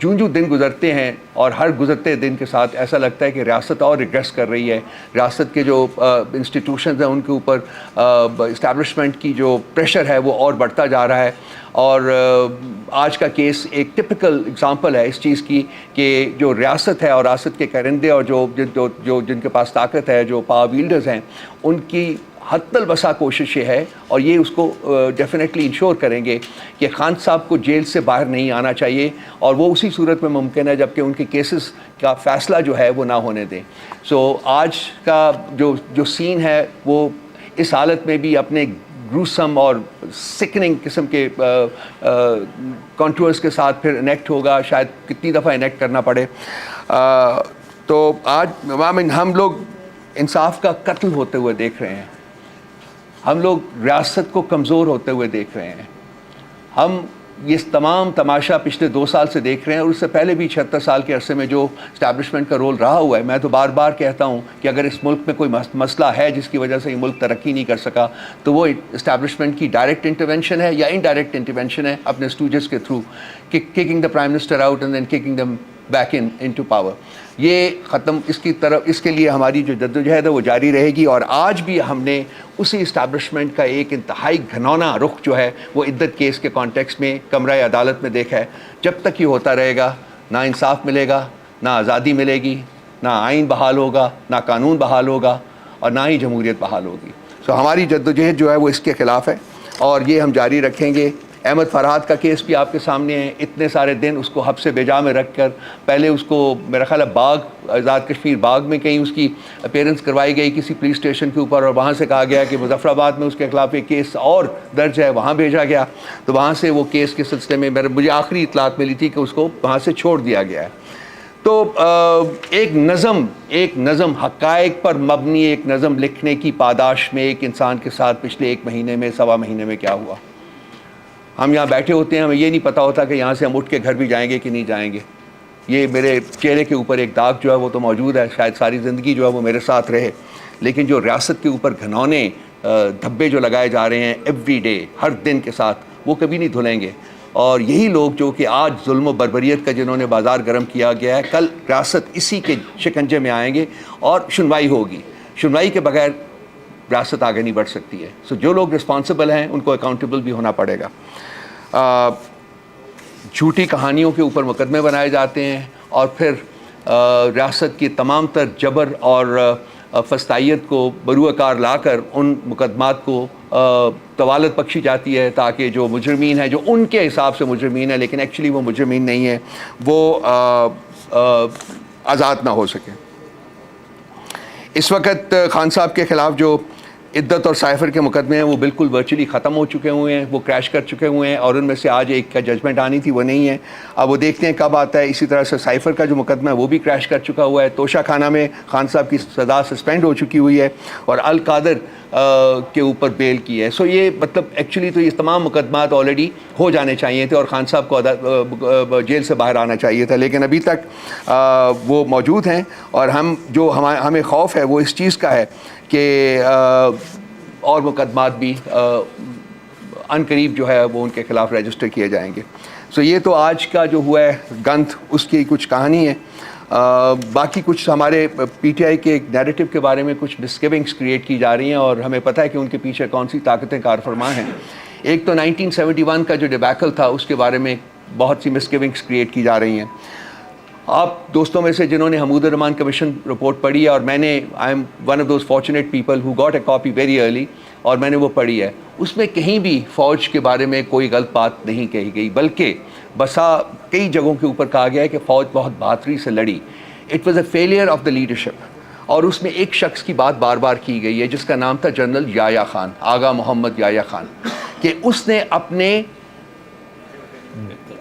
جو دن گزرتے ہیں اور ہر گزرتے دن کے ساتھ ایسا لگتا ہے کہ ریاست اور ریگریس کر رہی ہے. ریاست کے جو انسٹیٹیوشنز ہیں ان کے اوپر اسٹیبلشمنٹ کی جو پریشر ہے وہ اور بڑھتا جا رہا ہے. اور آج کا کیس ایک ٹپیکل اگزامپل ہے اس چیز کی کہ جو ریاست ہے اور ریاست کے کرندے اور جو جن کے پاس طاقت ہے, جو پاور ویلڈرز ہیں, ان کی حد الوسع کوشش یہ ہے اور یہ اس کو ڈیفینیٹلی انشور کریں گے کہ خان صاحب کو جیل سے باہر نہیں آنا چاہیے, اور وہ اسی صورت میں ممکن ہے جبکہ ان کے کیسز کا فیصلہ جو ہے وہ نہ ہونے دیں. سو آج کا جو سین ہے وہ اس حالت میں بھی اپنے گروسم اور سکننگ قسم کے کنٹرولز کے ساتھ پھر انیکٹ ہوگا, شاید کتنی دفعہ انیکٹ کرنا پڑے. تو آج ہم لوگ انصاف کا قتل ہوتے ہوئے دیکھ رہے ہیں, ہم لوگ ریاست کو کمزور ہوتے ہوئے دیکھ رہے ہیں, ہم یہ تمام تماشا پچھلے 2 سال سے دیکھ رہے ہیں, اور اس سے پہلے بھی 76 سال کے عرصے میں جو اسٹیبلشمنٹ کا رول رہا ہوا ہے. میں تو بار بار کہتا ہوں کہ اگر اس ملک میں کوئی مسئلہ ہے جس کی وجہ سے یہ ملک ترقی نہیں کر سکا تو وہ اسٹیبلشمنٹ کی ڈائریکٹ انٹرونشن ہے یا انڈائریکٹ انٹرونشن ہے اپنے اسٹوجز کے through, kicking the prime minister out and then kicking them back into power. یہ ختم, اس کے لیے ہماری جو جدوجہد ہے وہ جاری رہے گی. اور آج بھی ہم نے اسی اسٹیبلشمنٹ کا ایک انتہائی گھنونا رخ جو ہے وہ عدت کیس کے کانٹیکس میں کمرہ عدالت میں دیکھا ہے. جب تک یہ ہوتا رہے گا نہ انصاف ملے گا, نہ آزادی ملے گی, نہ آئین بحال ہوگا, نہ قانون بحال ہوگا, اور نہ ہی جمہوریت بحال ہوگی. سو ہماری جدوجہد جو ہے وہ اس کے خلاف ہے اور یہ ہم جاری رکھیں گے. احمد فرحات کا کیس بھی آپ کے سامنے ہے. اتنے سارے دن اس کو حبس بجا میں رکھ کر, پہلے اس کو میرا خیال ہے باغ, آزاد کشمیر باغ میں کہیں اس کی اپیرنس کروائی گئی کسی پولیس اسٹیشن کے اوپر, اور وہاں سے کہا گیا کہ مظفر آباد میں اس کے خلاف ایک کیس اور درج ہے, وہاں بھیجا گیا. تو وہاں سے وہ کیس کے سلسلے میں مجھے آخری اطلاعات ملی تھی کہ اس کو وہاں سے چھوڑ دیا گیا ہے. تو ایک نظم حقائق پر مبنی ایک نظم لکھنے کی پاداش میں ایک انسان کے ساتھ پچھلے 1 مہینے میں, 1.25 مہینے میں کیا ہوا. ہم یہاں بیٹھے ہوتے ہیں, ہمیں یہ نہیں پتہ ہوتا کہ یہاں سے ہم اٹھ کے گھر بھی جائیں گے کہ نہیں جائیں گے. یہ میرے چہرے کے اوپر ایک داغ جو ہے وہ تو موجود ہے, شاید ساری زندگی جو ہے وہ میرے ساتھ رہے, لیکن جو ریاست کے اوپر گھنونے دھبے جو لگائے جا رہے ہیں ایوری ڈے, ہر دن کے ساتھ, وہ کبھی نہیں دھلیں گے. اور یہی لوگ جو کہ آج ظلم و بربریت کا جنہوں نے بازار گرم کیا گیا ہے, کل ریاست اسی کے شکنجے میں آئیں گے اور سنوائی ہوگی. سنوائی کے بغیر ریاست آگے نہیں بڑھ سکتی ہے. سو جو لوگ رسپانسبل ہیں ان کو اکاؤنٹیبل بھی ہونا پڑے گا. جھوٹی کہانیوں کے اوپر مقدمے بنائے جاتے ہیں اور پھر ریاست کی تمام تر جبر اور فسطائیت کو بروئے کار لا کر ان مقدمات کو طوالت بخشی جاتی ہے تاکہ جو مجرمین ہیں, جو ان کے حساب سے مجرمین ہیں لیکن ایکچولی وہ مجرمین نہیں ہیں, وہ آزاد نہ ہو سکیں. اس وقت خان صاحب کے خلاف جو عدت اور سائفر کے مقدمے ہیں وہ بالکل ورچولی ختم ہو چکے ہوئے ہیں, وہ کریش کر چکے ہوئے ہیں, اور ان میں سے آج ایک کا ججمنٹ آنی تھی وہ نہیں ہے. اب وہ دیکھتے ہیں کب آتا ہے. اسی طرح سے سائفر کا جو مقدمہ ہے وہ بھی کریش کر چکا ہوا ہے. توشہ خانہ میں خان صاحب کی سزا سسپینڈ ہو چکی ہوئی ہے اور القادر کے اوپر بیل کی ہے. سو یہ مطلب ایکچولی تو یہ تمام مقدمات آلریڈی ہو جانے چاہیے تھے اور خان صاحب کو جیل سے باہر آنا چاہیے تھا, لیکن ابھی تک وہ موجود ہیں. اور ہمیں خوف ہے وہ اس چیز کا ہے کہ اور مقدمات بھی ان قریب جو ہے وہ ان کے خلاف رجسٹر کیے جائیں گے. سو یہ تو آج کا جو ہوا ہے گنت, اس کی کچھ کہانی ہے. باقی کچھ ہمارے پی ٹی آئی کے ایک نیریٹو کے بارے میں کچھ مسگیونگس کریٹ کی جا رہی ہیں اور ہمیں پتہ ہے کہ ان کے پیچھے کون سی طاقتیں کار فرما ہیں. ایک تو 1971 کا جو ڈیبیکل تھا اس کے بارے میں بہت سی مسگیونگس کریٹ کی جا رہی ہیں. آپ دوستوں میں سے جنہوں نے حمود الرحمان کمیشن رپورٹ پڑھی ہے, اور میں نے I am one of those fortunate people who got a copy very early, اور میں نے وہ پڑھی ہے, اس میں کہیں بھی فوج کے بارے میں کوئی غلط بات نہیں کہی گئی, بلکہ کئی جگہوں کے اوپر کہا گیا ہے کہ فوج بہت بہادری سے لڑی. It was a failure of the leadership. اور اس میں ایک شخص کی بات بار بار کی گئی ہے جس کا نام تھا جنرل یحییٰ خان, آغا محمد یحییٰ خان, کہ اس نے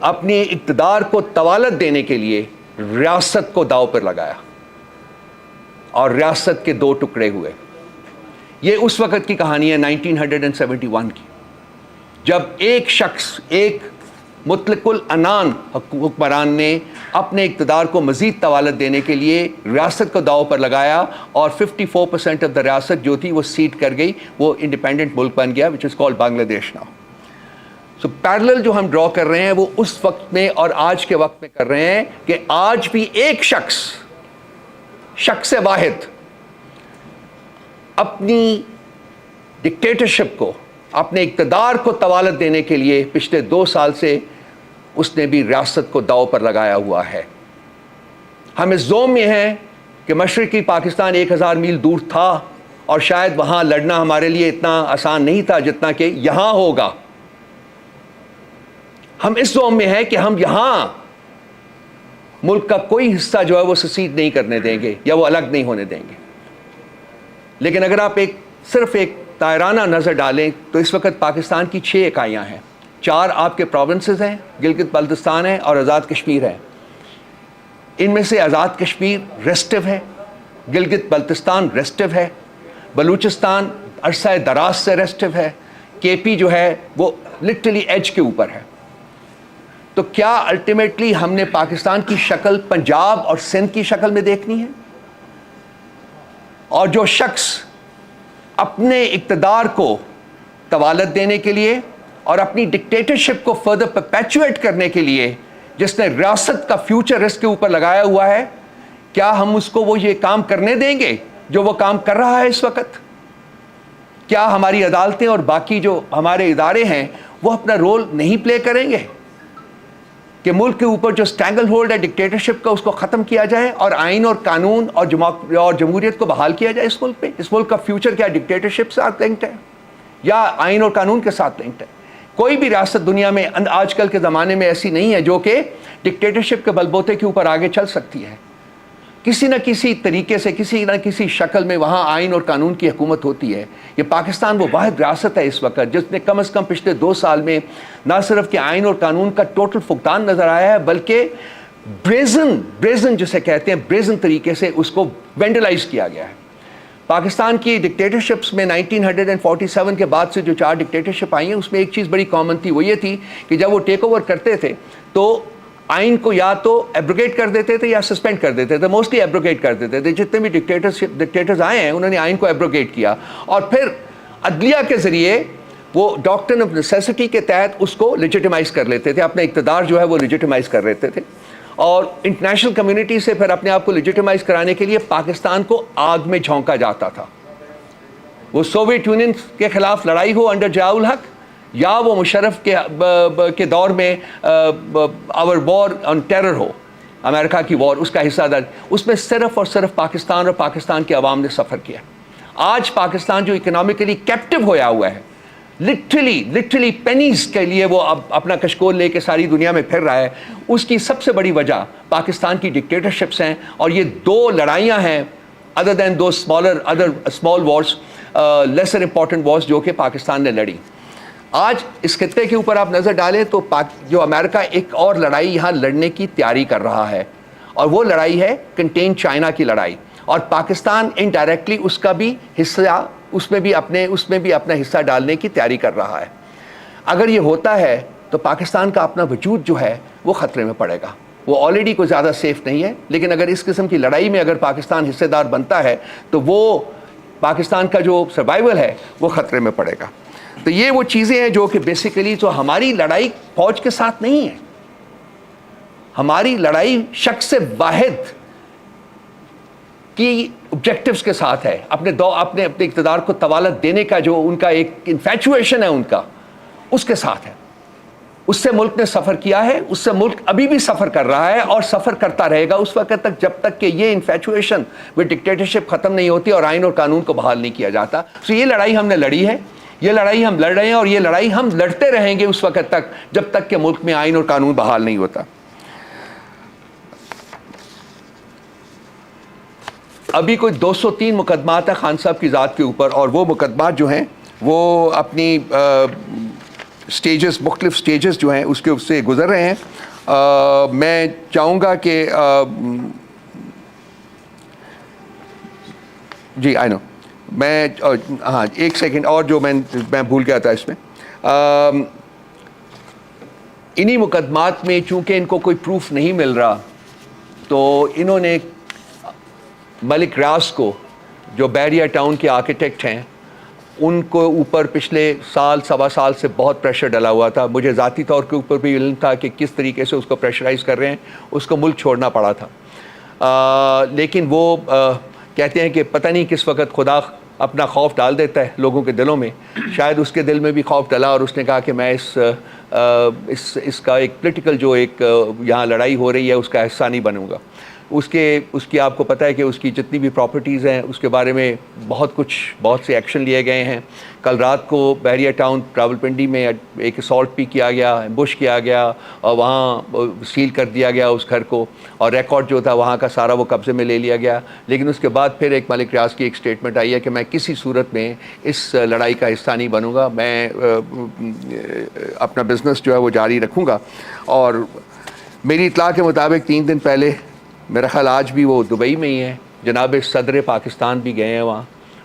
اپنے اقتدار کو طوالت دینے کے لیے ریاست کو داؤ پر لگایا اور ریاست کے 2 ٹکڑے ہوئے. یہ اس وقت کی کہانی ہے 1971 کی, جب ایک شخص, ایک مطلق العنان حکمران نے اپنے اقتدار کو مزید طوالت دینے کے لیے ریاست کو داؤ پر لگایا اور 54% آف دا ریاست جو تھی وہ سیٹ کر گئی, وہ انڈیپینڈنٹ ملک بن گیا, وچ از کالڈ بنگلہ دیش ناؤ. سو پیرلل جو ہم ڈرا کر رہے ہیں وہ اس وقت میں اور آج کے وقت میں کر رہے ہیں کہ آج بھی ایک شخص واحد اپنی ڈکٹیٹرشپ کو، اپنے اقتدار کو طوالت دینے کے لیے پچھلے 2 سال سے اس نے بھی ریاست کو داؤ پر لگایا ہوا ہے۔ ہم اس زوم میں ہیں کہ مشرقی پاکستان 1000 میل دور تھا اور شاید وہاں لڑنا ہمارے لیے اتنا آسان نہیں تھا جتنا کہ یہاں ہوگا۔ ہم اس زوم میں ہیں کہ ہم یہاں ملک کا کوئی حصہ جو ہے وہ سیسیڈ نہیں کرنے دیں گے یا وہ الگ نہیں ہونے دیں گے۔ لیکن اگر آپ صرف ایک دائرانہ نظر ڈالیں تو اس وقت پاکستان کی 6 اکائیاں ہیں۔ 4 آپ کے پروونسز ہیں، گلگت بلتستان ہے اور آزاد کشمیر ہے۔ ان میں سے آزاد کشمیر ریسٹو ہے، گلگت بلتستان ریسٹو ہے، بلوچستان عرصہ دراز سے ریسٹو ہے، کے پی جو ہے وہ لٹرلی ایج کے اوپر ہے۔ تو کیا الٹیمیٹلی ہم نے پاکستان کی شکل پنجاب اور سندھ کی شکل میں دیکھنی ہے؟ اور جو شخص اپنے اقتدار کو طوالت دینے کے لیے اور اپنی ڈکٹیٹرشپ کو فردر پرپیچویٹ کرنے کے لیے جس نے ریاست کا فیوچر اس کے اوپر لگایا ہوا ہے، کیا ہم اس کو وہ یہ کام کرنے دیں گے جو وہ کام کر رہا ہے اس وقت؟ کیا ہماری عدالتیں اور باقی جو ہمارے ادارے ہیں وہ اپنا رول نہیں پلے کریں گے کہ ملک کے اوپر جو اسٹینگل ہولڈ ہے ڈکٹیٹرشپ کا اس کو ختم کیا جائے اور آئین اور قانون اور جمہوریت کو بحال کیا جائے اس ملک پہ؟ اس ملک کا فیوچر کیا ڈکٹیٹرشپ سے لنکڈ ہے یا آئین اور قانون کے ساتھ لنکڈ ہے؟ کوئی بھی ریاست دنیا میں آج کل کے زمانے میں ایسی نہیں ہے جو کہ ڈکٹیٹرشپ کے بلبوتے کے اوپر آگے چل سکتی ہے۔ کسی نہ کسی طریقے سے، کسی نہ کسی شکل میں وہاں آئین اور قانون کی حکومت ہوتی ہے۔ یہ پاکستان وہ واحد ریاست ہے اس وقت جس نے کم از کم پچھلے 2 سال میں نہ صرف کہ آئین اور قانون کا ٹوٹل فقدان نظر آیا ہے بلکہ بریزن جسے کہتے ہیں بریزن طریقے سے اس کو وینڈلائز کیا گیا ہے۔ پاکستان کی ڈکٹیٹرشپس میں 1947 کے بعد سے جو 4 ڈکٹیٹرشپ آئی ہیں اس میں ایک چیز بڑی کامن تھی، وہ یہ تھی کہ جب وہ ٹیک اوور کرتے تھے تو آئین کو یا تو ایبروگیٹ کر دیتے تھے یا سسپینڈ کر دیتے تھے، موسٹلی ایبروگیٹ کر دیتے تھے۔ جتنے بھی ڈکٹیٹرز آئے ہیں انہوں نے آئین کو ایبروگیٹ کیا اور پھر عدلیہ کے ذریعے وہ ڈاکٹرن آف نیسیسٹی کے تحت اس کو لیجیٹیمائز کر لیتے تھے، اپنا اقتدار جو ہے وہ لیجیٹیمائز کر لیتے تھے اور انٹرنیشنل کمیونٹی سے پھر اپنے آپ کو لیجیٹیمائز کرانے کے لیے پاکستان کو آگ میں جھونکا جاتا تھا۔ وہ سوویت یونین کے خلاف لڑائی ہو انڈر ضیاء الحق یا وہ مشرف کے دور میں آور وار آن ٹیرر ہو، امریکہ کی وار، اس کا حصہ دار، اس میں صرف اور صرف پاکستان اور پاکستان کے عوام نے سفر کیا۔ آج پاکستان جو اکنامکلی کیپٹیو ہویا ہوا ہے، لٹرلی پینیز کے لیے وہ اب اپنا کشکول لے کے ساری دنیا میں پھر رہا ہے، اس کی سب سے بڑی وجہ پاکستان کی ڈکٹیٹرشپس ہیں اور یہ 2 لڑائیاں ہیں ادر دین دو small wars, lesser important wars جو کہ پاکستان نے لڑی۔ آج اس خطے کے اوپر آپ نظر ڈالیں تو جو امریکہ ایک اور لڑائی یہاں لڑنے کی تیاری کر رہا ہے اور وہ لڑائی ہے کنٹین چائنا کی لڑائی، اور پاکستان انڈائریکٹلی اس کا بھی حصہ اس میں بھی اپنا حصہ ڈالنے کی تیاری کر رہا ہے۔ اگر یہ ہوتا ہے تو پاکستان کا اپنا وجود جو ہے وہ خطرے میں پڑے گا۔ وہ آلریڈی کوئی زیادہ سیف نہیں ہے، لیکن اگر اس قسم کی لڑائی میں اگر پاکستان حصے دار بنتا ہے تو وہ پاکستان کا جو سروائیول ہے وہ خطرے میں پڑے گا۔ تو یہ وہ چیزیں ہیں جو کہ بیسیکلی تو ہماری لڑائی فوج کے ساتھ نہیں ہے، ہماری لڑائی شخص واحد کی آبجیکٹیوز کے ساتھ ہے، اپنے اقتدار کو طوالت دینے کا جو ان کا ایک انفیچویشن ہے ان کا، اس کے ساتھ ہے۔ اس سے ملک نے سفر کیا ہے، اس سے ملک ابھی بھی سفر کر رہا ہے اور سفر کرتا رہے گا اس وقت تک جب تک کہ یہ انفیچویشن وہ ڈکٹیٹرشپ ختم نہیں ہوتی اور آئین اور قانون کو بحال نہیں کیا جاتا۔ تو یہ لڑائی ہم نے لڑی ہے، یہ لڑائی ہم لڑ رہے ہیں اور یہ لڑائی ہم لڑتے رہیں گے اس وقت تک جب تک کہ ملک میں آئین اور قانون بحال نہیں ہوتا۔ ابھی کوئی 203 مقدمات ہیں خان صاحب کی ذات کے اوپر، اور وہ مقدمات جو ہیں وہ اپنی مختلف سٹیجز جو ہیں اس کے سے گزر رہے ہیں۔ میں چاہوں گا کہ جی آئی نو میں ہاں ایک سیکنڈ اور جو میں بھول گیا تھا اس میں، انہی مقدمات میں چونکہ ان کو کوئی پروف نہیں مل رہا تو انہوں نے ملک ریاض کو جو بحریہ ٹاؤن کے آرکیٹیکٹ ہیں ان کو اوپر پچھلے سال سوا سال سے بہت پریشر ڈلا ہوا تھا. مجھے ذاتی طور کے اوپر بھی علم تھا کہ کس طریقے سے اس کو پریشرائز کر رہے ہیں, اس کو ملک چھوڑنا پڑا تھا. لیکن وہ کہتے ہیں کہ پتہ نہیں کس وقت خدا اپنا خوف ڈال دیتا ہے لوگوں کے دلوں میں. شاید اس کے دل میں بھی خوف ڈلا اور اس نے کہا کہ میں اس کا ایک پولیٹیکل جو ایک یہاں لڑائی ہو رہی ہے اس کا حصہ نہیں بنوں گا. اس کی آپ کو پتہ ہے کہ اس کی جتنی بھی پراپرٹیز ہیں اس کے بارے میں بہت سے ایکشن لیے گئے ہیں. کل رات کو بحریہ ٹاؤن راولپنڈی میں ایک اسالٹ بھی کیا گیا, ایمبش کیا گیا اور وہاں سیل کر دیا گیا اس گھر کو, اور ریکارڈ جو تھا وہاں کا سارا وہ قبضے میں لے لیا گیا. لیکن اس کے بعد پھر ایک ملک ریاض کی ایک سٹیٹمنٹ آئی ہے کہ میں کسی صورت میں اس لڑائی کا حصہ نہیں بنوں گا, میں اپنا بزنس جو ہے وہ جاری رکھوں گا. اور میری اطلاع کے مطابق 3 دن پہلے, میرا خیال آج بھی وہ دبئی میں ہی ہیں, جناب صدر پاکستان بھی گئے ہیں وہاں,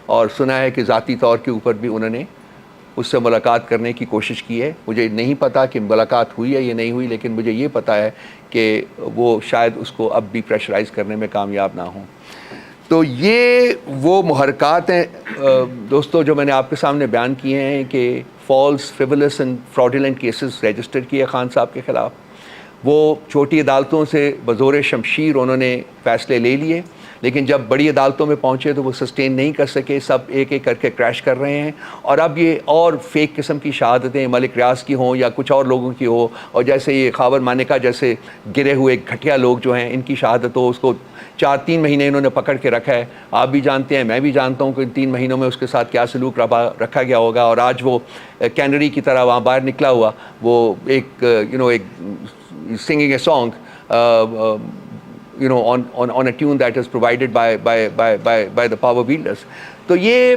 اور سنا ہے کہ ذاتی طور کے اوپر بھی انہوں نے اس سے ملاقات کرنے کی کوشش کی ہے. مجھے نہیں پتا کہ ملاقات ہوئی ہے یا نہیں ہوئی, لیکن مجھے یہ پتا ہے کہ وہ شاید اس کو اب بھی پریشرائز کرنے میں کامیاب نہ ہوں. تو یہ وہ محرکات ہیں دوستو جو میں نے آپ کے سامنے بیان کیے ہیں کہ false, frivolous and fraudulent cases register کیے خان صاحب کے خلاف. وہ چھوٹی عدالتوں سے بزور شمشیر انہوں نے فیصلے لے لیے, لیکن جب بڑی عدالتوں میں پہنچے تو وہ سسٹین نہیں کر سکے, سب ایک ایک کر کے کریش کر رہے ہیں. اور اب یہ اور فیک قسم کی شہادتیں ملک ریاض کی ہوں یا کچھ اور لوگوں کی ہو, اور جیسے یہ خاور مانیکا جیسے گرے ہوئے گھٹیا لوگ جو ہیں ان کی شہادت ہو, اس کو 4-3 مہینے انہوں نے پکڑ کے رکھا ہے. آپ بھی جانتے ہیں, میں بھی جانتا ہوں کہ ان 3 مہینوں میں اس کے ساتھ کیا سلوک رکھا گیا ہوگا. اور آج وہ کینری کی طرح وہاں باہر نکلا ہوا, وہ ایک ایک singing a song on a tune that is provided by the power wielders. تو یہ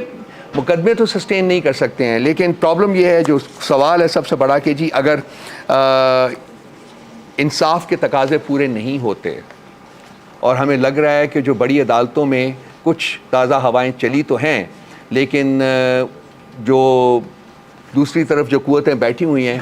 مقدمے تو سسٹین نہیں کر سکتے ہیں. لیکن پرابلم یہ ہے, جو سوال ہے سب سے بڑا, کہ جی اگر انصاف کے تقاضے پورے نہیں ہوتے اور ہمیں لگ رہا ہے کہ جو بڑی عدالتوں میں کچھ تازہ ہوائیں چلی تو ہیں, لیکن جو دوسری طرف جو قوتیں بیٹھی ہوئی ہیں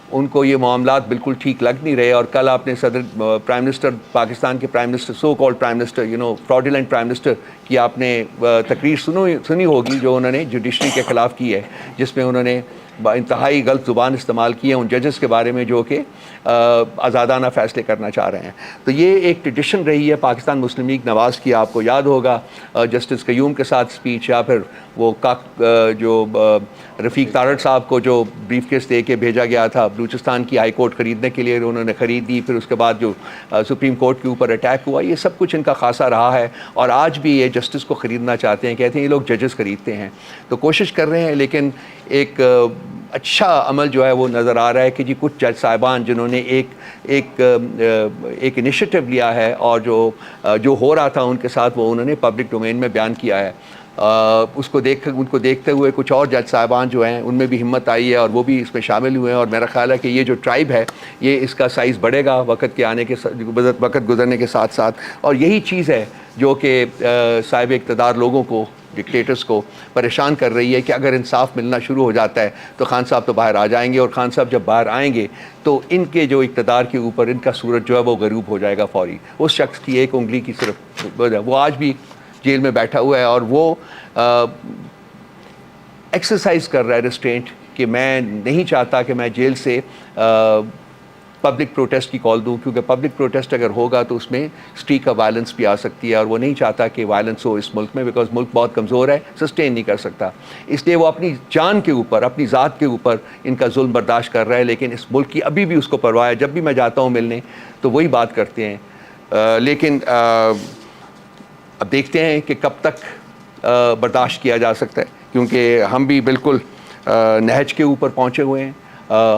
ان کو یہ معاملات بالکل ٹھیک لگ نہیں رہے. اور کل آپ نے پرائم منسٹر پاکستان کے prime minister, so called prime minister, fraudulent prime minister کی آپ نے تقریر سنی ہوگی جو انہوں نے جوڈیشری کے خلاف کی ہے, جس میں انہوں نے انتہائی غلط زبان استعمال کی ہے ان ججز کے بارے میں جو کہ آزادانہ فیصلے کرنا چاہ رہے ہیں. تو یہ ایک ٹریڈیشن رہی ہے پاکستان مسلم لیگ نواز کی. آپ کو یاد ہوگا جسٹس قیوم کے ساتھ سپیچ, یا پھر وہ جو رفیق تارڑ صاحب کو جو بریف کیس دے کے بھیجا گیا تھا بلوچستان کی ہائی کورٹ خریدنے کے لیے, انہوں نے خرید دی, پھر اس کے بعد جو سپریم کورٹ کے اوپر اٹیک ہوا, یہ سب کچھ ان کا خاصا رہا ہے. اور آج بھی یہ جسٹس کو خریدنا چاہتے ہیں, کہتے ہیں یہ لوگ ججز خریدتے ہیں. تو کوشش کر رہے ہیں, لیکن ایک اچھا عمل جو ہے وہ نظر آ رہا ہے کہ جی کچھ جج صاحبان جنہوں نے ایک انیشیٹو لیا ہے, اور جو ہو رہا تھا ان کے ساتھ وہ انہوں نے پبلک ڈومین میں بیان کیا ہے. ان کو دیکھتے ہوئے کچھ اور جج صاحبان جو ہیں ان میں بھی ہمت آئی ہے اور وہ بھی اس میں شامل ہوئے ہیں. اور میرا خیال ہے کہ یہ جو ٹرائب ہے یہ اس کا سائز بڑھے گا وقت گزرنے کے ساتھ ساتھ. اور یہی چیز ہے جو کہ صاحب اقتدار لوگوں کو, ڈکٹیٹرز کو پریشان کر رہی ہے کہ اگر انصاف ملنا شروع ہو جاتا ہے تو خان صاحب تو باہر آ جائیں گے, اور خان صاحب جب باہر آئیں گے تو ان کے جو اقتدار کے اوپر ان کا سورج جو ہے وہ غروب ہو جائے گا فوری. اس شخص کی ایک انگلی کی صرف, وہ آج بھی جیل میں بیٹھا ہوا ہے اور وہ ایکسرسائز کر رہا ہے ریسٹرینٹ, کہ میں نہیں چاہتا کہ میں جیل سے پبلک پروٹیسٹ کی کال دوں, کیونکہ پبلک پروٹیسٹ اگر ہوگا تو اس میں اسٹریک آف وائلنس بھی آ سکتی ہے, اور وہ نہیں چاہتا کہ وائلنس ہو اس ملک میں, بیکاز ملک بہت کمزور ہے, سسٹین نہیں کر سکتا. اس لیے وہ اپنی جان کے اوپر, اپنی ذات کے اوپر ان کا ظلم برداشت کر رہا ہے. لیکن اس ملک کی ابھی بھی اس کو پرواہ ہے. جب بھی میں جاتا ہوں ملنے تو وہی بات کرتے ہیں. لیکن اب دیکھتے ہیں کہ کب تک برداشت کیا جا سکتا ہے, کیونکہ ہم بھی بالکل نہج کے اوپر پہنچے ہوئے ہیں.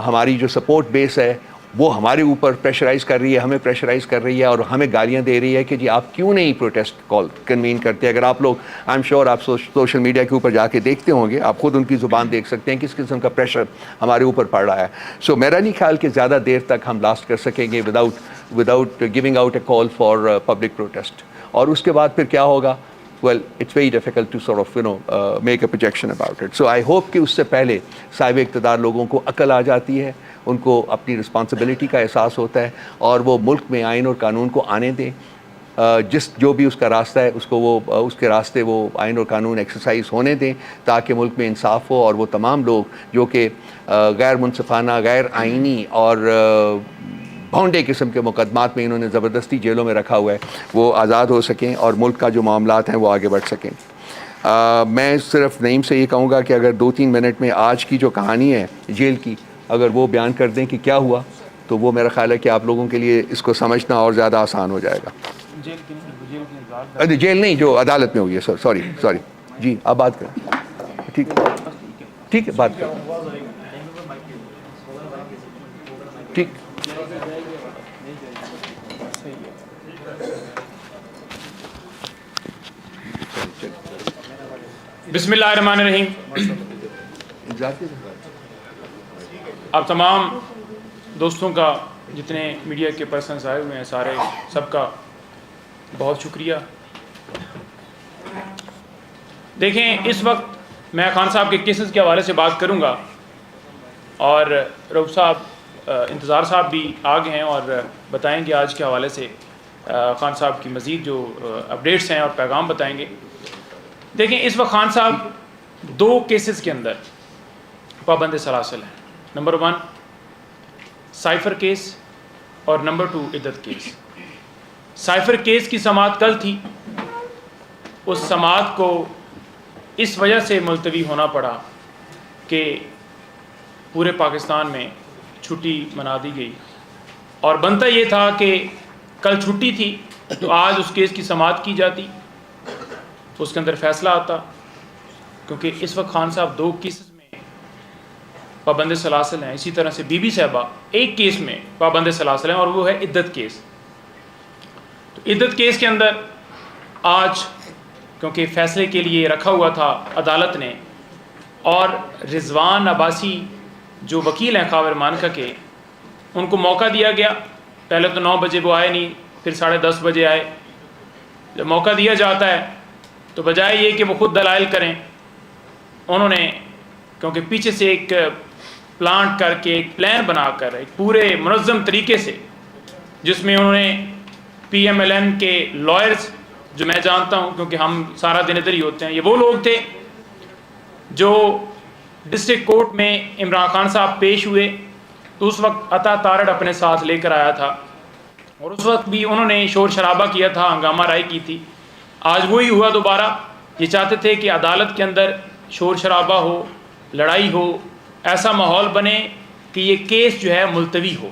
ہماری جو سپورٹ بیس ہے وہ ہمارے اوپر پریشرائز کر رہی ہے, ہمیں پریشرائز کر رہی ہے, اور ہمیں گالیاں دے رہی ہے کہ جی آپ کیوں نہیں پروٹیسٹ کال کنوین کرتے. اگر آپ لوگ, آئی ایم شیور آپ سوشل میڈیا کے اوپر جا کے دیکھتے ہوں گے, آپ خود ان کی زبان دیکھ سکتے ہیں کس قسم کا پریشر ہمارے اوپر پڑ رہا ہے. سو میرا نہیں خیال کہ زیادہ دیر تک ہم لاسٹ کر سکیں گے without giving out a call for public protest. اور اس کے بعد پھر کیا ہوگا, well it's very difficult to sort of make a projection about it. So I hope کہ اس سے پہلے صاحب اقتدار لوگوں کو عقل آ جاتی ہے, ان کو اپنی رسپانسبلٹی کا احساس ہوتا ہے, اور وہ ملک میں آئین اور قانون کو آنے دیں. جس جو بھی اس کا راستہ ہے اس کو وہ اس کے راستے وہ آئین اور قانون ایکسرسائز ہونے دیں تاکہ ملک میں انصاف ہو، اور وہ تمام لوگ جو کہ غیر منصفانہ، غیر آئینی اور بھونڈے قسم کے مقدمات میں انہوں نے زبردستی جیلوں میں رکھا ہوا ہے وہ آزاد ہو سکیں اور ملک کا جو معاملات ہیں وہ آگے بڑھ سکیں۔ میں صرف نعیم سے یہ کہوں گا کہ اگر 2-3 منٹ میں آج کی جو کہانی ہے جیل کی اگر وہ بیان کر دیں کہ کیا ہوا تو وہ میرا خیال ہے کہ آپ لوگوں کے لیے اس کو سمجھنا اور زیادہ آسان ہو جائے گا۔ جیل نہیں، جو عدالت میں ہوئی ہے، سوری جی آپ بات کریں، ٹھیک ہے بات کریں، ٹھیک۔ بسم اللہ الرحمن الرحیم۔ آپ تمام دوستوں کا، جتنے میڈیا کے پرسنز آئے ہوئے ہیں، سارے سب کا بہت شکریہ۔ دیکھیں، اس وقت میں خان صاحب کے کیسز کے حوالے سے بات کروں گا، اور رؤوف صاحب، انتظار صاحب بھی آگے ہیں اور بتائیں گے آج کے حوالے سے خان صاحب کی مزید جو اپڈیٹس ہیں اور پیغام بتائیں گے۔ دیکھیں، اس وقت خان صاحب 2 کیسز کے اندر پابند سلاسل ہیں۔ نمبر 1 سائفر کیس اور نمبر 2 عدت کیس۔ سائفر کیس کی سماعت کل تھی، اس سماعت کو اس وجہ سے ملتوی ہونا پڑا کہ پورے پاکستان میں چھٹی منا دی گئی، اور بنتا یہ تھا کہ کل چھٹی تھی تو آج اس کیس کی سماعت کی جاتی، اس کے اندر فیصلہ آتا، کیونکہ اس وقت خان صاحب 2 کیسز میں پابند سلاسل ہیں۔ اسی طرح سے بی بی صاحبہ 1 کیس میں پابند سلاسل ہیں، اور وہ ہے عدت کیس۔ تو عدت کیس کے اندر آج کیونکہ فیصلے کے لیے رکھا ہوا تھا عدالت نے، اور رضوان عباسی جو وکیل ہیں خاور مانکا کے، ان کو موقع دیا گیا۔ پہلے تو 9 بجے وہ آئے نہیں، پھر 10:30 بجے آئے۔ جب موقع دیا جاتا ہے تو بجائے یہ کہ وہ خود دلائل کریں، انہوں نے کیونکہ پیچھے سے ایک پلانٹ کر کے، ایک پلان بنا کر، ایک پورے منظم طریقے سے، جس میں انہوں نے پی ایم ایل این کے لائرز، جو میں جانتا ہوں کیونکہ ہم سارا دن ادھر ہی ہوتے ہیں، یہ وہ لوگ تھے جو ڈسٹرکٹ کورٹ میں عمران خان صاحب پیش ہوئے تو اس وقت عطا تارڑ اپنے ساتھ لے کر آیا تھا، اور اس وقت بھی انہوں نے شور شرابہ کیا تھا، ہنگامہ رائی کی تھی۔ آج وہی ہوا دوبارہ، یہ چاہتے تھے کہ عدالت کے اندر شور شرابہ ہو، لڑائی ہو، ایسا ماحول بنے کہ یہ کیس جو ہے ملتوی ہو۔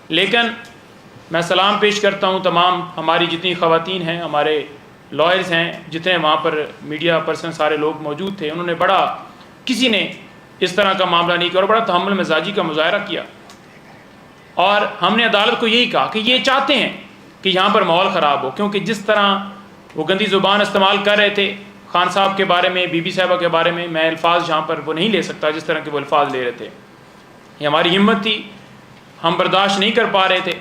لیکن میں سلام پیش کرتا ہوں تمام ہماری جتنی خواتین ہیں، ہمارے لائرز ہیں، جتنے وہاں پر میڈیا پرسن سارے لوگ موجود تھے، انہوں نے بڑا، کسی نے اس طرح کا معاملہ نہیں کیا اور بڑا تحمل مزاجی کا مظاہرہ کیا، اور ہم نے عدالت کو یہی کہا کہ یہ چاہتے ہیں کہ یہاں پر ماحول خراب ہو، کیونکہ جس طرح وہ گندی زبان استعمال کر رہے تھے خان صاحب کے بارے میں، بی بی صاحبہ کے بارے میں الفاظ یہاں پر وہ نہیں لے سکتا جس طرح کے وہ الفاظ لے رہے تھے۔ یہ ہماری ہمت تھی، ہم برداشت نہیں کر پا رہے تھے،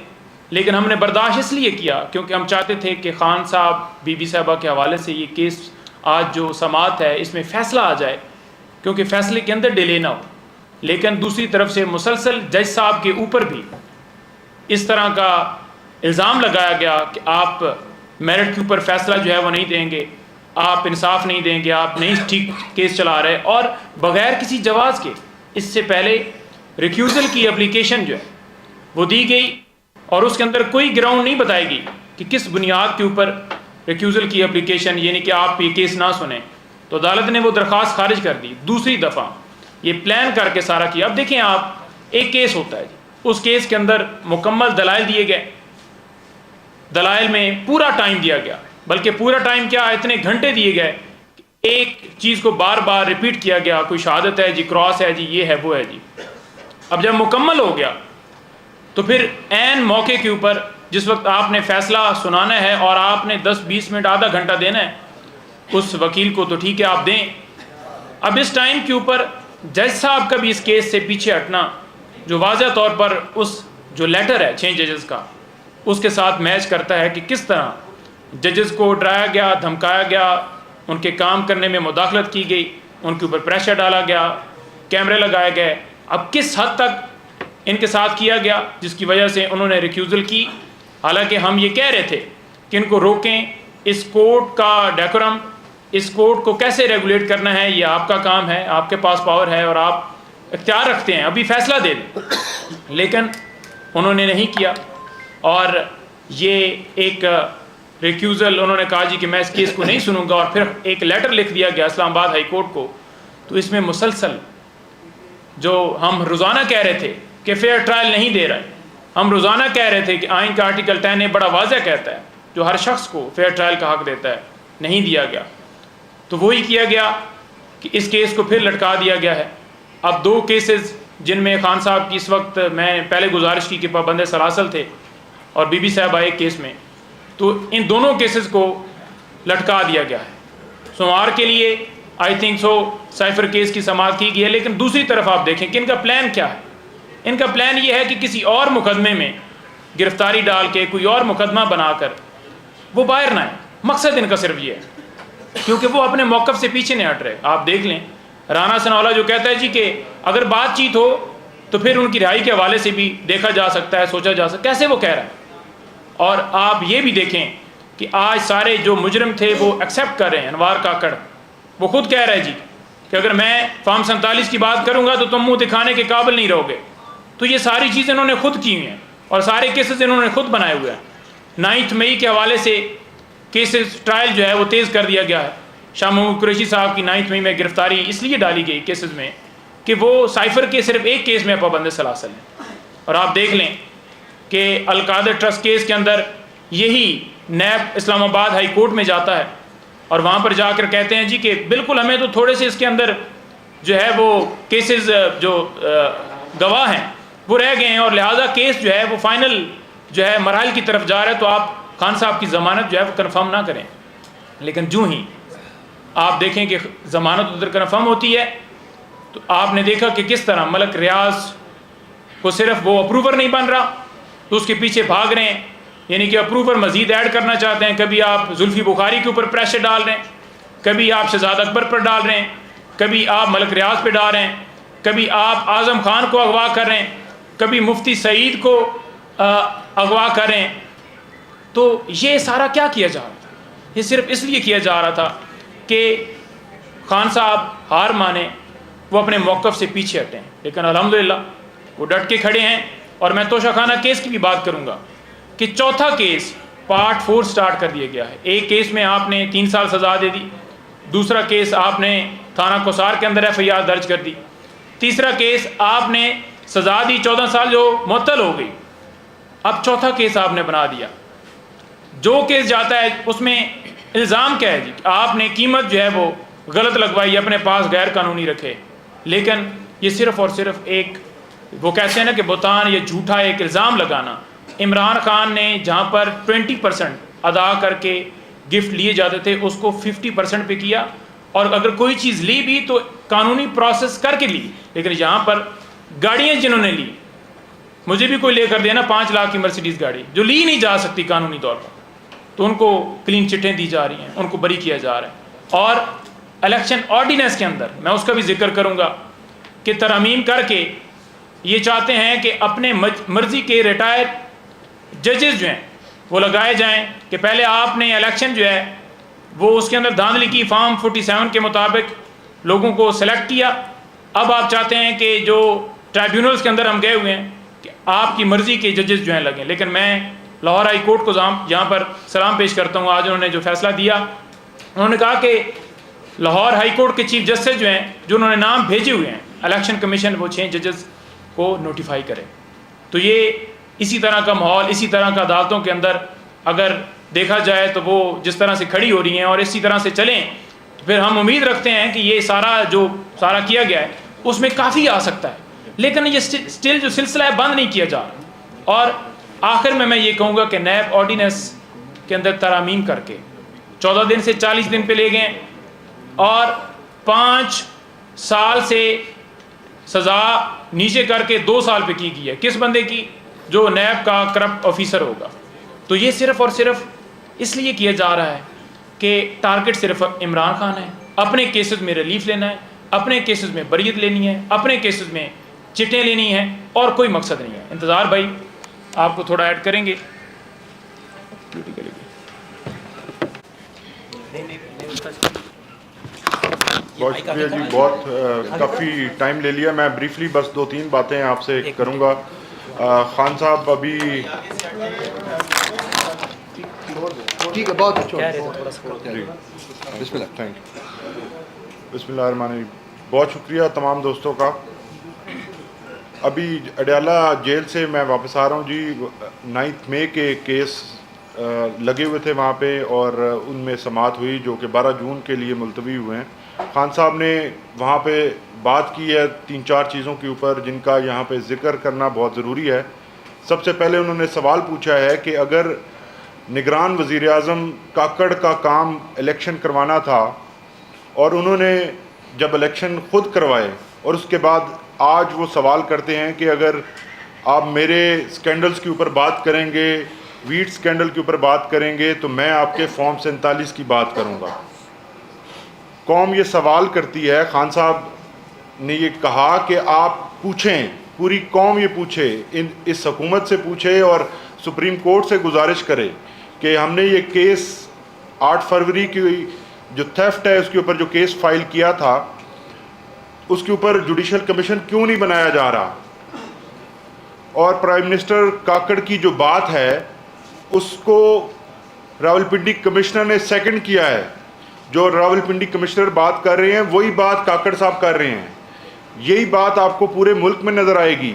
لیکن ہم نے برداشت اس لیے کیا کیونکہ ہم چاہتے تھے کہ خان صاحب، بی بی صاحبہ کے حوالے سے یہ کیس آج جو سماعت ہے اس میں فیصلہ آ جائے، کیونکہ فیصلے کے اندر ڈیلے نہ ہو۔ لیکن دوسری طرف سے مسلسل جج صاحب کے اوپر بھی اس طرح کا الزام لگایا گیا کہ آپ میرٹ کے اوپر فیصلہ جو ہے وہ نہیں دیں گے، آپ انصاف نہیں دیں گے، آپ نہیں ٹھیک کیس چلا رہے، اور بغیر کسی جواز کے اس سے پہلے ریکیوزل کی اپلیکیشن جو ہے وہ دی گئی، اور اس کے اندر کوئی گراؤنڈ نہیں بتائے گی کہ کس بنیاد کے اوپر ریکیوزل کی اپلیکیشن، یعنی کہ آپ یہ کیس نہ سنیں، تو عدالت نے وہ درخواست خارج کر دی۔ دوسری دفعہ یہ پلان کر کے سارا کیا۔ اب دیکھیں آپ، ایک کیس ہوتا ہے جی، اس کیس کے اندر مکمل دلائل دیے گئے، دلائل میں پورا ٹائم دیا گیا، بلکہ پورا ٹائم کیا، اتنے گھنٹے دیے گئے کہ ایک چیز کو بار بار ریپیٹ کیا گیا، کوئی شہادت ہے جی، کراس ہے جی، یہ ہے وہ ہے جی۔ اب جب مکمل ہو گیا تو پھر عین موقع کے اوپر جس وقت آپ نے فیصلہ سنانا ہے اور آپ نے 10-20 منٹ آدھا گھنٹہ دینا ہے اس وکیل کو، تو ٹھیک ہے آپ دیں۔ اب اس ٹائم کے اوپر جج صاحب کا بھی اس کیس سے پیچھے ہٹنا، جو واضح طور پر اس جو لیٹر ہے 6 ججز کا، اس کے ساتھ میچ کرتا ہے کہ کس طرح ججز کو ڈرایا گیا، دھمکایا گیا، ان کے کام کرنے میں مداخلت کی گئی، ان کے اوپر پریشر ڈالا گیا، کیمرے لگائے گئے۔ اب کس حد تک ان کے ساتھ کیا گیا جس کی وجہ سے انہوں نے ریکیوزل کی، حالانکہ ہم یہ کہہ رہے تھے کہ ان کو روکیں. اس کورٹ کا ڈیکورم, اس کورٹ کو کیسے ریگولیٹ کرنا ہے, یہ آپ کا کام ہے, آپ کے پاس پاور ہے اور آپ اختیار رکھتے ہیں, ابھی فیصلہ دے دیں. لیکن انہوں نے نہیں کیا, اور یہ ایک ریکیوزل, انہوں نے کہا جی کہ میں اس کیس کو نہیں سنوں گا, اور پھر ایک لیٹر لکھ دیا گیا اسلام آباد ہائی کورٹ کو. تو اس میں مسلسل جو ہم روزانہ کہہ رہے تھے کہ فیئر ٹرائل نہیں دے رہے, ہم روزانہ کہہ رہے تھے کہ آئین کا آرٹیکل 10 بڑا واضح کہتا ہے جو ہر شخص کو فیئر ٹرائل کا حق دیتا ہے, نہیں دیا گیا. تو وہی کیا گیا کہ اس کیس کو پھر لٹکا دیا گیا ہے. اب 2 کیسز جن میں خان صاحب کی اس وقت میں پہلے گزارش کی کہ پابند سلاسل تھے, اور بی بی صاحب آئے کیس میں, تو ان دونوں کیسز کو لٹکا دیا گیا ہے. سوموار کے لیے I think so cipher case کی سماعت کی گئی ہے. لیکن دوسری طرف آپ دیکھیں کہ ان کا پلان کیا ہے. ان کا پلان یہ ہے کہ کسی اور مقدمے میں گرفتاری ڈال کے کوئی اور مقدمہ بنا کر وہ باہر نہ آئے. مقصد ان کا صرف یہ ہے, کیونکہ وہ اپنے موقف سے پیچھے نہیں ہٹ رہے. آپ دیکھ لیں رانا ثناءاللہ جو کہتا ہے جی کہ اگر بات چیت ہو تو پھر ان کی رہائی کے حوالے سے بھی دیکھا جا سکتا ہے, سوچا جا سکتا ہے, کیسے وہ کہہ رہا ہے. اور آپ یہ بھی دیکھیں کہ آج سارے جو مجرم تھے وہ ایکسیپٹ کر رہے ہیں. انوار کاکڑ وہ خود کہہ رہا ہے جی کہ اگر میں فارم 47 کی بات کروں گا تو تم منہ دکھانے کے قابل نہیں رہو گے. تو یہ ساری چیزیں انہوں نے خود کی ہوئی ہیں, اور سارے کیسز انہوں نے خود بنائے ہوئے ہیں. 9 مئی کے حوالے سے کیسز ٹرائل جو ہے وہ تیز کر دیا گیا ہے. شاہ محمود قریشی صاحب کی 9 مئی میں گرفتاری اس لیے ڈالی گئی کیسز میں کہ وہ سائفر کے صرف ایک کیس میں پابند سلاسل ہیں. اور آپ دیکھ لیں کہ القادر ٹرسٹ کیس کے اندر یہی نیب اسلام آباد ہائی کورٹ میں جاتا ہے, اور وہاں پر جا کر کہتے ہیں جی کہ بالکل ہمیں تو تھوڑے سے اس کے اندر جو ہے وہ کیسز جو گواہ ہیں وہ رہ گئے ہیں, اور لہٰذا کیس جو ہے وہ فائنل جو ہے مراحل کی طرف جا رہا ہے, تو آپ خان صاحب کی ضمانت جو ہے وہ کنفرم نہ کریں. لیکن جو ہی آپ دیکھیں کہ ضمانت ادھر کنفرم ہوتی ہے تو آپ نے دیکھا کہ کس طرح ملک ریاض کو صرف وہ اپروور نہیں بن رہا تو اس کے پیچھے بھاگ رہے ہیں, یعنی کہ اپروور مزید ایڈ کرنا چاہتے ہیں. کبھی آپ زلفی بخاری کے اوپر پریشر ڈال رہے ہیں, کبھی آپ شہزاد اکبر پر ڈال رہے ہیں, کبھی آپ ملک ریاض پہ ڈال رہے ہیں, کبھی آپ اعظم خان کو اغوا کر رہے ہیں, کبھی مفتی سعید کو اغوا کر رہے ہیں. تو یہ سارا کیا کیا جا رہا تھا؟ یہ صرف اس لیے کیا جا رہا تھا کہ خان صاحب ہار مانے, وہ اپنے موقف سے پیچھے ہٹیں. لیکن الحمدللہ وہ ڈٹ کے کھڑے ہیں. اور میں توشہ خانہ کیس کی بھی بات کروں گا کہ چوتھا کیس پارٹ 4 سٹارٹ کر دیا گیا ہے. ایک کیس میں آپ نے 3 سال سزا دے دی, دوسرا کیس آپ نے تھانہ کوسار کے اندر FIR درج کر دی, تیسرا کیس آپ نے سزا دی 14 سال جو معطل ہو گئی. اب چوتھا کیس آپ نے بنا دیا. جو کیس جاتا ہے اس میں الزام کیا ہے جی, آپ نے قیمت جو ہے وہ غلط لگوائی, اپنے پاس غیر قانونی رکھے. لیکن یہ صرف اور صرف ایک وہ کہتے ہیں نا کہ بہتان, یہ جھوٹا ایک الزام لگانا. عمران خان نے جہاں پر 20% ادا کر کے گفٹ لیے جاتے تھے اس کو 50% پہ کیا, اور اگر کوئی چیز لی بھی تو قانونی پروسیس کر کے لی. لیکن یہاں پر گاڑیاں جنہوں نے لی, مجھے بھی کوئی لے کر دینا 5 لاکھ کی مرسیڈیز گاڑی جو لی نہیں جا سکتی قانونی طور پر, تو ان کو کلین چٹیں دی جا رہی ہیں, ان کو بری کیا جا رہا ہے. اور الیکشن آرڈیننس کے اندر میں اس کا بھی ذکر کروں گا کہ ترامیم کر کے یہ چاہتے ہیں کہ اپنے مرضی کے ریٹائر ججز جو ہیں وہ لگائے جائیں, کہ پہلے آپ نے الیکشن جو ہے وہ اس کے اندر دھاندلی کی, فارم 47 کے مطابق لوگوں کو سلیکٹ کیا. اب آپ چاہتے ہیں کہ جو ٹرائیبیونلز کے اندر ہم گئے ہوئے ہیں کہ آپ کی مرضی کے ججز جو ہیں لگیں. لیکن میں لاہور ہائی کورٹ کو یہاں پر سلام پیش کرتا ہوں. آج انہوں نے جو فیصلہ دیا, انہوں نے کہا کہ لاہور ہائی کورٹ کے چیف جسٹس جو ہیں, جو انہوں نے نام بھیجے ہوئے ہیں, الیکشن کمیشن وہ 6 ججز کو نوٹیفائی کرے. تو یہ اسی طرح کا ماحول, اسی طرح کا عدالتوں کے اندر اگر دیکھا جائے تو وہ جس طرح سے کھڑی ہو رہی ہیں اور اسی طرح سے چلیں, تو پھر ہم امید رکھتے ہیں کہ یہ سارا کیا گیا ہے اس میں کافی آ سکتا ہے. لیکن یہ سٹل جو سلسلہ ہے بند نہیں کیا جا رہا. اور آخر میں یہ کہوں گا کہ نیب آرڈیننس کے اندر ترامیم کر کے 14 دن سے 40 دن پہ لے گئے, اور 5 سال سے سزا نیچے کر کے 2 سال پہ کی گئی ہے. کس بندے کی؟ جو نیب کا کرپٹ آفیسر ہوگا. تو یہ صرف اور صرف اس لیے کیا جا رہا ہے کہ ٹارگٹ صرف عمران خان ہے, اپنے کیسز میں ریلیف لینا ہے, اپنے کیسز میں بریت لینی ہے, اپنے کیسز میں چٹیں لینی ہیں, اور کوئی مقصد نہیں ہے. انتظار بھائی آپ کو تھوڑا ایڈ کریں گے. بہت شکریہ جی، بہت کافی ٹائم لے لیا. میں بریفلی بس 2-3 باتیں آپ سے کروں گا. خان صاحب ابھی ٹھیک ہے، بہت اچھا. جی بسم اللہ. Thank you. بسم اللہ الرحمن الرحیم. بہت شکریہ تمام دوستوں کا. ابھی اڈیالہ جیل سے میں واپس آ رہا ہوں جی. 9 مئی کے کیس لگے ہوئے تھے وہاں پہ اور ان میں سماعت ہوئی جو کہ 12 جون کے لیے ملتوی ہوئے ہیں. خان صاحب نے وہاں پہ بات کی ہے 3-4 چیزوں کے اوپر جن کا یہاں پہ ذکر کرنا بہت ضروری ہے. سب سے پہلے انہوں نے سوال پوچھا ہے کہ اگر نگران وزیر اعظم کاکڑ کا کام الیکشن کروانا تھا اور انہوں نے جب الیکشن خود کروائے اور اس کے بعد آج وہ سوال کرتے ہیں کہ اگر آپ میرے سکینڈلز کے اوپر بات کریں گے، ویٹ سکینڈل کے اوپر بات کریں گے تو میں آپ کے فارم 47 کی بات کروں گا. قوم یہ سوال کرتی ہے. خان صاحب نے یہ کہا کہ آپ پوچھیں، پوری قوم یہ پوچھے، اس حکومت سے پوچھے اور سپریم کورٹ سے گزارش کرے کہ ہم نے یہ کیس 8 فروری کی جو تھیفٹ ہے اس کے اوپر جو کیس فائل کیا تھا اس کے اوپر جوڈیشل کمیشن کیوں نہیں بنایا جا رہا. اور پرائم منسٹر کاکڑ کی جو بات ہے اس کو راولپنڈی کمشنر نے سیکنڈ کیا ہے. جو راولپنڈی کمشنر بات کر رہے ہیں وہی بات کاکڑ صاحب کر رہے ہیں. یہی بات آپ کو پورے ملک میں نظر آئے گی.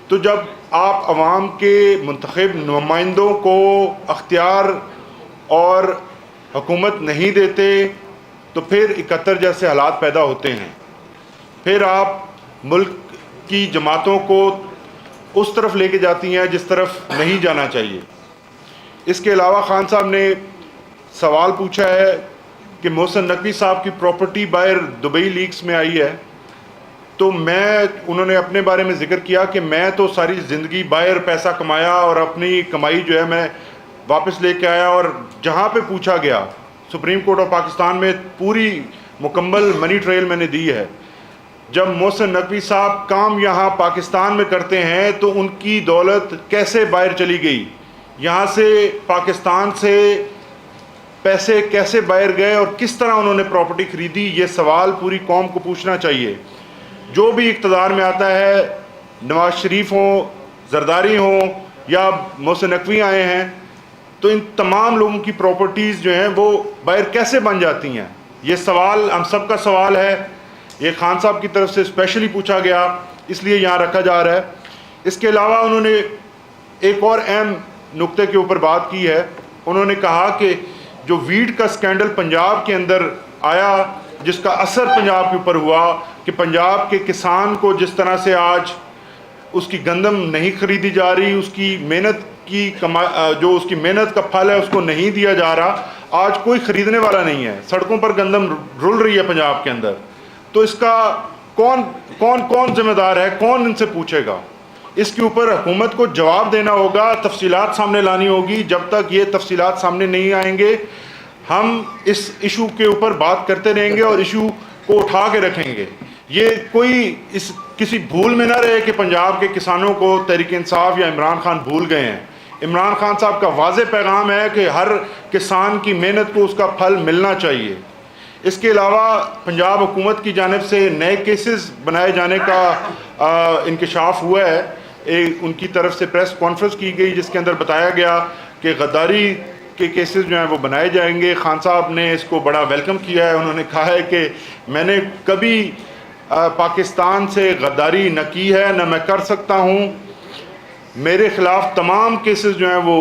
تو جب آپ عوام کے منتخب نمائندوں کو اختیار اور حکومت نہیں دیتے تو پھر 71 جیسے حالات پیدا ہوتے ہیں. پھر آپ ملک کی جماعتوں کو اس طرف لے کے جاتی ہیں جس طرف نہیں جانا چاہیے. اس کے علاوہ خان صاحب نے سوال پوچھا ہے کہ محسن نقوی صاحب کی پراپرٹی باہر دبئی لیکس میں آئی ہے. تو انہوں نے اپنے بارے میں ذکر کیا کہ میں تو ساری زندگی باہر پیسہ کمایا اور اپنی کمائی جو ہے میں واپس لے کے آیا اور جہاں پہ پوچھا گیا سپریم کورٹ آف پاکستان میں پوری مکمل منی ٹریل میں نے دی ہے. جب محسن نقوی صاحب کام یہاں پاکستان میں کرتے ہیں تو ان کی دولت کیسے باہر چلی گئی، یہاں سے پاکستان سے پیسے کیسے باہر گئے اور کس طرح انہوں نے پراپرٹی خریدی، یہ سوال پوری قوم کو پوچھنا چاہیے. جو بھی اقتدار میں آتا ہے، نواز شریف ہوں، زرداری ہوں یا محسن نقوی آئے ہیں، تو ان تمام لوگوں کی پراپرٹیز جو ہیں وہ باہر کیسے بن جاتی ہیں. یہ سوال ہم سب کا سوال ہے. یہ خان صاحب کی طرف سے اسپیشلی پوچھا گیا اس لیے یہاں رکھا جا رہا ہے. اس کے علاوہ انہوں نے ایک اور اہم نقطے کے اوپر بات کی ہے. انہوں نے کہا کہ جو ویٹ کا سکینڈل پنجاب کے اندر آیا جس کا اثر پنجاب کے اوپر ہوا کہ پنجاب کے کسان کو جس طرح سے آج اس کی گندم نہیں خریدی جا رہی، اس کی محنت کی جو اس کی محنت کا پھل ہے اس کو نہیں دیا جا رہا، آج کوئی خریدنے والا نہیں ہے. سڑکوں پر گندم رل رہی ہے پنجاب کے اندر. تو اس کا کون ذمہ دار ہے، کون ان سے پوچھے گا؟ اس کے اوپر حکومت کو جواب دینا ہوگا، تفصیلات سامنے لانی ہوگی. جب تک یہ تفصیلات سامنے نہیں آئیں گے ہم اس ایشو کے اوپر بات کرتے رہیں گے اور ایشو کو اٹھا کے رکھیں گے. یہ کوئی کسی بھول میں نہ رہے کہ پنجاب کے کسانوں کو تحریک انصاف یا عمران خان بھول گئے ہیں. عمران خان صاحب کا واضح پیغام ہے کہ ہر کسان کی محنت کو اس کا پھل ملنا چاہیے. اس کے علاوہ پنجاب حکومت کی جانب سے نئے کیسز بنائے جانے کا انکشاف ہوا ہے. ان کی طرف سے پریس کانفرنس کی گئی جس کے اندر بتایا گیا کہ غداری کے کیسز جو ہیں وہ بنائے جائیں گے. خان صاحب نے اس کو بڑا ویلکم کیا ہے. انہوں نے کہا ہے کہ میں نے کبھی پاکستان سے غداری نہ کی ہے نہ میں کر سکتا ہوں. میرے خلاف تمام کیسز جو ہیں وہ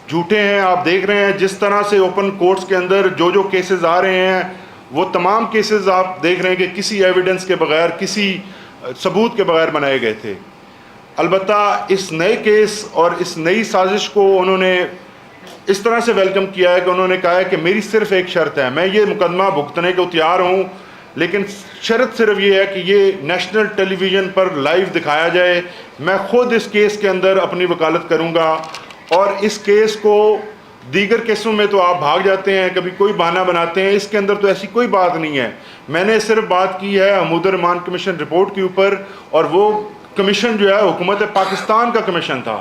جھوٹے ہیں. آپ دیکھ رہے ہیں جس طرح سے اوپن کورٹس کے اندر جو کیسز آ رہے ہیں وہ تمام کیسز آپ دیکھ رہے ہیں کہ کسی ایویڈنس کے بغیر، کسی ثبوت کے بغیر بنائے گئے تھے. البتہ اس نئے کیس اور اس نئی سازش کو انہوں نے اس طرح سے ویلکم کیا ہے کہ انہوں نے کہا ہے کہ میری صرف ایک شرط ہے، میں یہ مقدمہ بھگتنے کو تیار ہوں لیکن شرط صرف یہ ہے کہ یہ نیشنل ٹیلی ویژن پر لائیو دکھایا جائے. میں خود اس کیس کے اندر اپنی وکالت کروں گا اور اس کیس کو دیگر کیسوں میں تو آپ بھاگ جاتے ہیں، کبھی کوئی بہانہ بناتے ہیں، اس کے اندر تو ایسی کوئی بات نہیں ہے. میں نے صرف بات کی ہے محمود الرحمان کمیشن رپورٹ کے اوپر اور وہ کمیشن جو ہے حکومت پاکستان کا کمیشن تھا.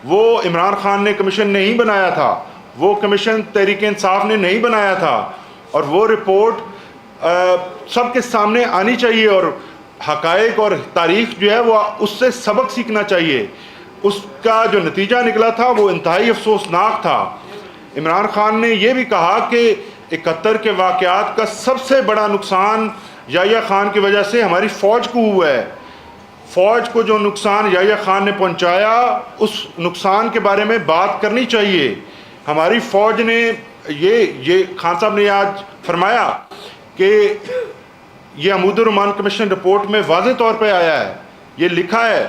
وہ عمران خان نے کمیشن نہیں بنایا تھا، وہ کمیشن تحریک انصاف نے نہیں بنایا تھا. اور وہ رپورٹ سب کے سامنے آنی چاہیے اور حقائق اور تاریخ جو ہے وہ اس سے سبق سیکھنا چاہیے. اس کا جو نتیجہ نکلا تھا وہ انتہائی افسوسناک تھا. عمران خان نے یہ بھی کہا کہ 71 کے واقعات کا سب سے بڑا نقصان یحییٰ خان کی وجہ سے ہماری فوج کو ہوا ہے. فوج کو جو نقصان یحییٰ خان نے پہنچایا اس نقصان کے بارے میں بات کرنی چاہیے. ہماری فوج نے یہ خان صاحب نے آج فرمایا کہ یہ عمود الرحمان کمیشن رپورٹ میں واضح طور پہ آیا ہے, یہ لکھا ہے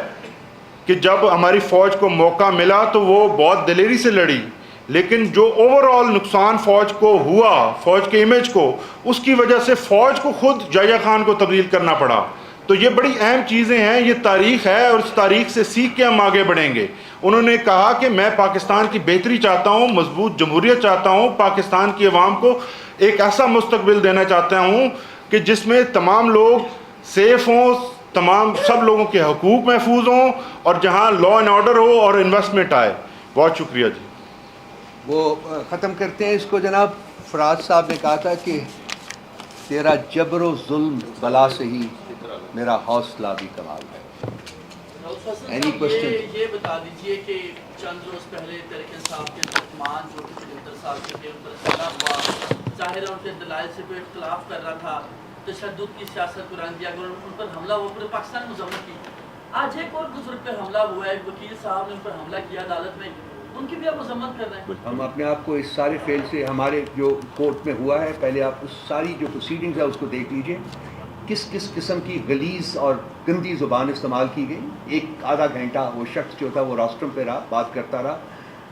کہ جب ہماری فوج کو موقع ملا تو وہ بہت دلیری سے لڑی, لیکن جو اوور آل نقصان فوج کو ہوا, فوج کے امیج کو, اس کی وجہ سے فوج کو خود یحییٰ خان کو تبدیل کرنا پڑا. تو یہ بڑی اہم چیزیں ہیں, یہ تاریخ ہے اور اس تاریخ سے سیکھ کے ہم آگے بڑھیں گے. انہوں نے کہا کہ میں پاکستان کی بہتری چاہتا ہوں, مضبوط جمہوریت چاہتا ہوں, پاکستان کی عوام کو ایک ایسا مستقبل دینا چاہتا ہوں کہ جس میں تمام لوگ سیف ہوں, تمام سب لوگوں کے حقوق محفوظ ہوں اور جہاں لا اینڈ آرڈر ہو اور انویسٹمنٹ آئے. بہت شکریہ جی. وہ ختم کرتے ہیں اس کو. جناب فراز صاحب نے کہا تھا کہ تیرا جبر و ظلم بلا سے ہی میرا حوصلہ بھی کمال ہے. Any question? یہ بتا دیجئے کہ چند روز پہلے طارق صاحب کے ترجمان جو کہ سلندر صاحب کے تھے ان پر حملہ ہوا, ظاہر ہے ان کے دلائل سے کوئی اختلاف کر رہا تھا, تشدد کی سیاست کو رنگ دیا, اگر ان پر حملہ ہوا پورے پاکستان میں مذمت کی. آج ایک اور بزرگ پہ حملہ ہوا ہے, وکیل صاحب نے ان پر حملہ کیا عدالت میں, ان کی بھی آپ مذمت کر رہے ہیں. ہم اپنے آپ کو اس سارے فیل سے, ہمارے جو کورٹ میں ہوا ہے, پہلے آپ اس ساری جو پروسیڈنگز ہے اس کو دیکھ لیجئے, کس کس قسم کی غلیظ اور گندی زبان استعمال کی گئی. ایک آدھا گھنٹہ وہ شخص جو تھا وہ راسترم پہ رہا, بات کرتا رہا,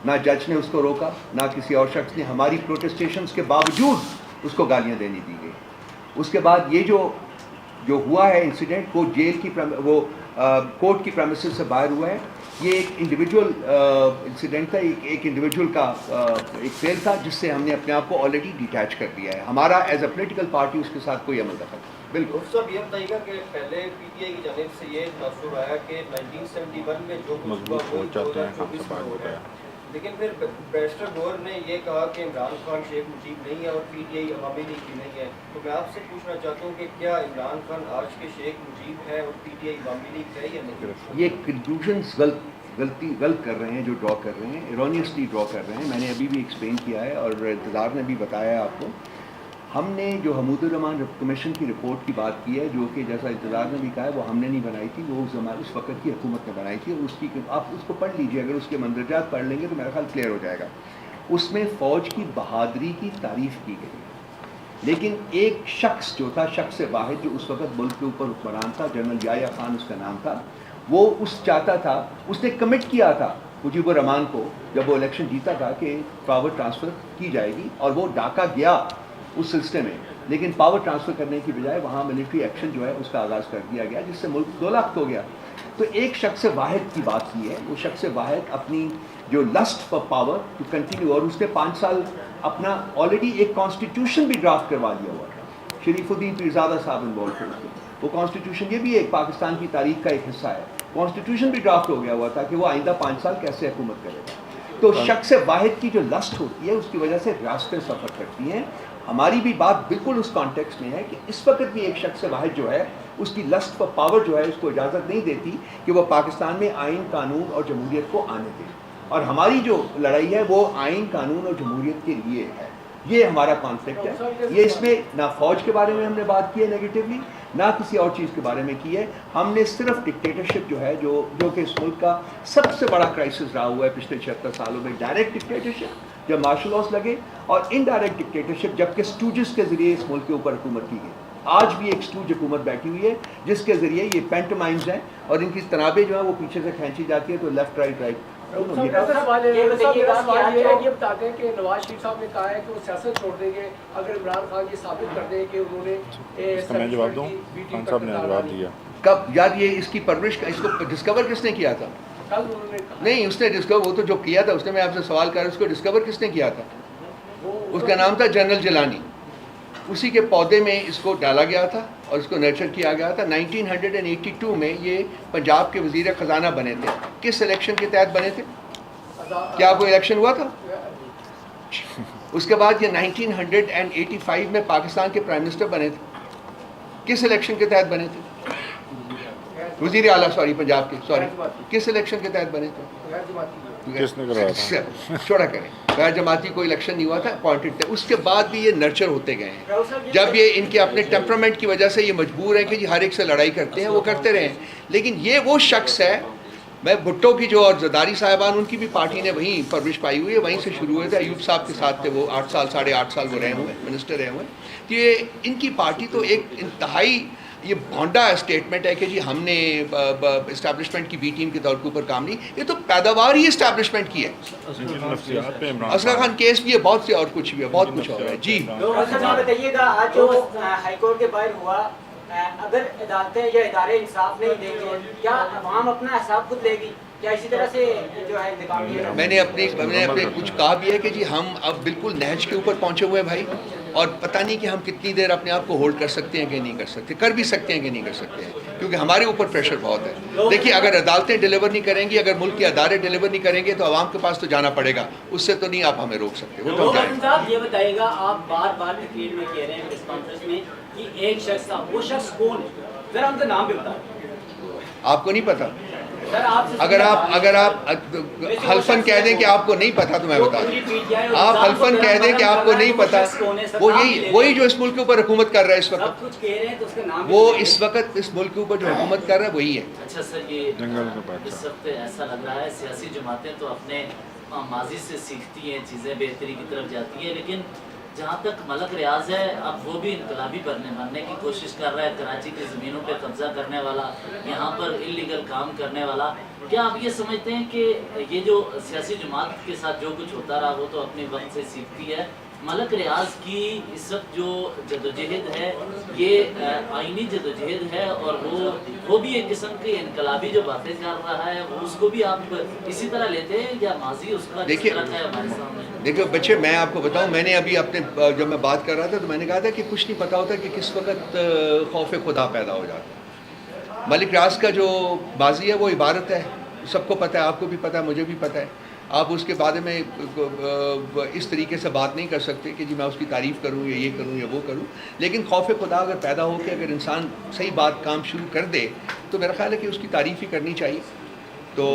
نہ جج نے اس کو روکا نہ کسی اور شخص نے. ہماری پروٹیسٹیشنز کے باوجود اس کو گالیاں دینی دی گئی. اس کے بعد یہ جو ہوا ہے انسیڈنٹ, وہ جیل کی وہ کورٹ کی پریمیسز سے باہر ہوا ہے. یہ ایک انڈیویجول انسیڈنٹ تھا, ایک انڈیویجول کا ایک فیل تھا جس سے ہم نے اپنے آپ کو آلریڈی ڈیٹیچ کر دیا ہے. ہمارا ایز اے پولیٹیکل پارٹی اس کے ساتھ کوئی عمل دخل. بالکل صاحب یہ بتائیے گا کہ پہلے پی ٹی آئی کی جانب سے یہ تاثر آیا کہ 1971 میں جو مضبوط ہو جاتے ہیں, خان صاحب نے بتایا. لیکن پھر بیرسٹر گور نے یہ کہا کہ عمران خان شیخ مجیب نہیں ہے اور پی ٹی آئی عوامی لیگ کی نہیں ہے. تو میں آپ سے پوچھنا چاہتا ہوں کہ کیا عمران خان آج کے شیخ مجیب ہے اور پی ٹی آئی عوامی لیگ ہے یا نہیں؟ یہ کنکلوژنس غلط کر رہے ہیں, جو ڈرا کر رہے ہیں, ایرونیسلی ڈرا کر رہے ہیں. میں نے ابھی بھی ایکسپلین کیا ہے اور انتظار نے بھی بتایا آپ کو. ہم نے جو حمود الرحمان کمیشن کی رپورٹ کی بات کی ہے, جو کہ جیسا انتظار نے بھی کہا ہے, وہ ہم نے نہیں بنائی تھی, وہ اس وقت کی حکومت نے بنائی تھی. اور اس کی آپ اس کو پڑھ لیجئے, اگر اس کے مندرجات پڑھ لیں گے تو میرا خیال کلیئر ہو جائے گا. اس میں فوج کی بہادری کی تعریف کی گئی, لیکن ایک شخص جو تھا, شخص واحد جو اس وقت ملک کے اوپر حکمران تھا, جنرل یحییٰ خان اس کا نام تھا, وہ چاہتا تھا, اس نے کمٹ کیا تھا مجیب الرحمان کو جب وہ الیکشن جیتا تھا کہ پاور ٹرانسفر کی جائے گی, اور وہ ڈھاکہ گیا اس سلسلے میں. لیکن پاور ٹرانسفر کرنے کی بجائے وہاں ملٹری ایکشن جو ہے اس کا آغاز کر دیا گیا, جس سے ملک 2 لاکھ ہو گیا. تو ایک شخص واحد کی بات کی ہے, وہ شخص واحد اپنی جو lust for power to continue, اور اس نے 5 سال اپنا آلریڈی ایک کانسٹیٹیوشن بھی ڈرافٹ کروا دیا ہوا تھا. شریف الدین پیرزادہ صاحب انوالو تھے اس میں. وہ کانسٹیٹیوشن یہ بھی ایک پاکستان کی تاریخ کا ایک حصہ ہے. کانسٹیٹیوشن بھی ڈرافٹ ہو گیا ہوا تھا کہ وہ آئندہ 5 سال کیسے حکومت کرے گا. تو شخص واحد کی جو لسٹ ہوتی ہے اس کی وجہ سے ریاستیں سفر کرتی ہیں. ہماری بھی بات بالکل اس کانٹیکسٹ میں ہے کہ اس وقت بھی ایک شخص واحد جو ہے اس کی لسٹ پر پاور جو ہے اس کو اجازت نہیں دیتی کہ وہ پاکستان میں آئین, قانون اور جمہوریت کو آنے دے. اور ہماری جو لڑائی ہے وہ آئین, قانون اور جمہوریت کے لیے ہے. یہ ہمارا کانفلکٹ ہے. یہ اس میں نہ فوج کے بارے میں ہم نے بات کی ہے نیگیٹیولی, نہ کسی اور چیز کے بارے میں کی ہے. ہم نے صرف ڈکٹیٹرشپ جو ہے جو کہ اس ملک کا سب سے بڑا کرائسس رہا ہوا ہے پچھلے 76 سالوں میں, ڈائریکٹ ڈکٹیٹرشپ جب مارشل لاس لگے, اور انڈائریکٹ ڈکٹیٹرشپ جب کہ اسٹوجز کے ذریعے اس ملک کے اوپر حکومت کی گئی. آج بھی ایک اسٹوج حکومت بیٹھی ہوئی ہے جس کے ذریعے یہ پینٹومائمز ہیں اور ان کی تنابیں جو ہیں وہ پیچھے سے کھینچی جاتی ہے, تو لیفٹ رائٹ رائٹ. میرا سوال یہ ہے, یہ بتاتے ہیں کہ نواز شریف صاحب نے کہا ہے کہ وہ سیاست چھوڑ دیں گے اگر عمران خان یہ ثابت کر دیں کہ انہوں نے. اس کا میں جواب دوں, خان صاحب نے جواب دیا. کب یار یہ اس کی پرورش, اس کو ڈسکور کس نے کیا تھا؟ نہیں, اس نے ڈسکور, وہ تو جو کیا تھا اس نے, میں آپ سے سوال کر رہا ہوں, اس کو ڈسکور کس نے کیا تھا؟ اس کا نام تھا جنرل جیلانی. اسی کے پودے میں اس کو ڈالا گیا تھا اور اس کو نرچر کیا گیا تھا. 1982 میں یہ پنجاب کے وزیر خزانہ بنے تھے. کس الیکشن کے تحت بنے تھے؟ کیا کوئی الیکشن ہوا تھا؟ اس کے بعد یہ 1985 میں پاکستان کے پرائم منسٹر بنے تھے. کس الیکشن کے تحت بنے تھے؟ وزیر اعلیٰ پنجاب کے کس الیکشن کے تحت بنے تھے؟ کس نے کرایا تھا؟ چھوڑا کریں, غیر جماعتی کوئی الیکشن نہیں ہوا تھا, اپوائنٹڈ تھے. اس کے بعد بھی یہ نرچر ہوتے گئے ہیں. جب یہ ان کے اپنے ٹیمپرامنٹ کی وجہ سے یہ مجبور ہیں کہ جی ہر ایک سے لڑائی کرتے ہیں, وہ کرتے رہے. لیکن یہ وہ شخص ہے, میں بھٹو کی جو اور زرداری صاحبان ان کی بھی پارٹی نے وہیں پرورش پائی ہوئی ہے, وہیں سے شروع ہوئے تھے. ایوب صاحب کے ساتھ تھے وہ 8 سال 8.5 سال وہ رہے ہوئے منسٹر رہے ہوئے. تو یہ ان کی پارٹی تو ایک انتہائی یہ بھونڈا اسٹیٹمنٹ ہے کہ جی ہم نے اسٹیبلشمنٹ کی بی ٹیم کے طور کے اوپر کام نہیں. یہ تو پیداوار ہی اسٹیبلشمنٹ کی ہے. اسغر خان کیس بھی ہے, بہت سے اور کچھ بھی ہے, بہت کچھ اور ہے. جی بتائیے گا, آج جو ہائی کورٹ کے باہر ہوا, اگر عدالتیں یا ادارے انصاف نہیں دیں گے, کیا عوام اپنا حساب خود لے گی؟ کیا اسی طرح سے جو ہے انتقام یہ میں نے اپنے کچھ کہا بھی ہے کہ جی ہم اب بالکل نہج کے اوپر پہنچے ہوئے ہیں بھائی, اور پتہ نہیں کہ ہم کتنی دیر اپنے آپ کو ہولڈ کر سکتے ہیں کہ نہیں کر سکتے. کر بھی سکتے ہیں کہ نہیں کر سکتے ہیں, کیونکہ ہمارے اوپر پریشر بہت ہے. دیکھیے اگر عدالتیں ڈیلیور نہیں کریں گی, اگر ملک کے ادارے ڈیلیور نہیں کریں گے, تو عوام کے پاس تو جانا پڑے گا. اس سے تو نہیں آپ ہمیں روک سکتے. وہ تو صاحب یہ بتائیے گا, آپ بار بار تقریر میں کہہ رہے ہیں پریس کانفرنس میں کہ ایک شخص تھا, وہ شخص کون ہے؟ ذرا ہم کا نام بھی بتائیں. آپ کو نہیں پتا. اگر آپ حلفاً کہہ دیں کہ آپ کو نہیں پتا تو میں بتا دوں. آپ حلفاً کہہ دیں کہ آپ کو نہیں پتا, وہی جو اس ملک کے اوپر حکومت کر رہا ہے اس وقت, وہ اس وقت اس ملک کے اوپر جو حکومت کر رہا ہے وہی ہے. اچھا سر, یہ اس وقت ایسا لگ رہا ہے سیاسی جماعتیں تو اپنے ماضی سے سیکھتی ہیں, چیزیں بہتری کی طرف جاتی ہیں, لیکن جہاں تک ملک ریاض ہے, اب وہ بھی انقلابی بننے کی کوشش کر رہا ہے. کراچی کی زمینوں پہ قبضہ کرنے والا, یہاں پر انلیگل کام کرنے والا. کیا آپ یہ سمجھتے ہیں کہ یہ جو سیاسی جماعت کے ساتھ جو کچھ ہوتا رہا وہ تو اپنے وقت سے سیکھتی ہے, ملک ریاض کی اس وقت جو جدوجہد ہے یہ آئینی جدوجہد ہے, اور وہ بھی ایک قسم کی انقلابی جو باتیں کر رہا ہے, وہ اس کو بھی آپ اسی طرح لیتے ہیں یا ماضی اس کا جس طرح کا ہے ہمارے سامنے؟ دیکھو بچے, میں آپ کو بتاؤں, میں نے ابھی اپنے جب میں بات کر رہا تھا تو میں نے کہا تھا کہ کچھ نہیں پتا ہوتا کہ کس وقت خوف خدا پیدا ہو جاتا ہے. ملک ریاض کا جو ماضی ہے وہ عبارت ہے, سب کو پتہ ہے, آپ کو بھی پتہ ہے, مجھے بھی پتہ ہے. آپ اس کے بارے میں اس طریقے سے بات نہیں کر سکتے کہ جی میں اس کی تعریف کروں یا یہ کروں یا وہ کروں. لیکن خوف خدا اگر پیدا ہو کے اگر انسان صحیح بات کام شروع کر دے تو میرا خیال ہے کہ اس کی تعریف ہی کرنی چاہیے. تو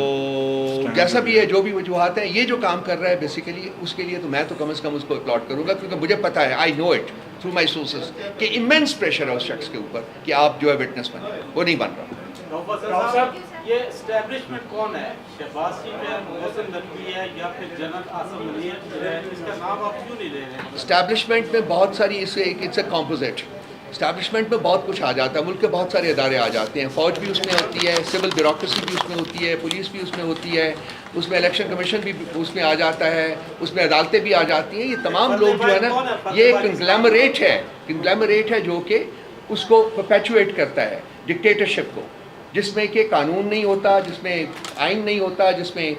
جیسا بھی ہے, جو بھی وجوہات ہیں, یہ جو کام کر رہا ہے بیسیکلی اس کے لیے تو میں تو کم از کم اس کو اپلاڈ کروں گا, کیونکہ مجھے پتہ ہے, آئی نو اٹ تھرو مائی سورسز, کہ امینس پریشر ہے اس شخص کے اوپر کہ آپ جو ہے وٹنس بنیں. وہ نہیں بن رہا. یہ اسٹیبلشمنٹ کون ہے؟ شہباز شریف ہے, محسن نقوی ہے, یا پھر جنرل عاصم منیر ہے؟ اس کا نام آپ کیوں نہیں لے رہے ہیں؟ اسٹیبلشمنٹ میں بہت ساری اٹس اے کمپوزٹ. اسٹیبلشمنٹ میں بہت کچھ آ جاتا ہے, ملک کے بہت سارے ادارے آ جاتے ہیں. فوج بھی اس میں ہوتی ہے, سول بیوروکریسی بھی اس میں ہوتی ہے, پولیس بھی اس میں ہوتی ہے, اس میں الیکشن کمیشن بھی اس میں آ جاتا ہے, اس میں عدالتیں بھی آ جاتی ہیں. یہ تمام لوگ جو ہے نا, یہ کنگلیمریٹ ہے جو کہ اس کو پرپیچویٹ کرتا ہے ڈکٹیٹرشپ کو, جس میں کہ قانون نہیں ہوتا, جس میں آئین نہیں ہوتا, جس میں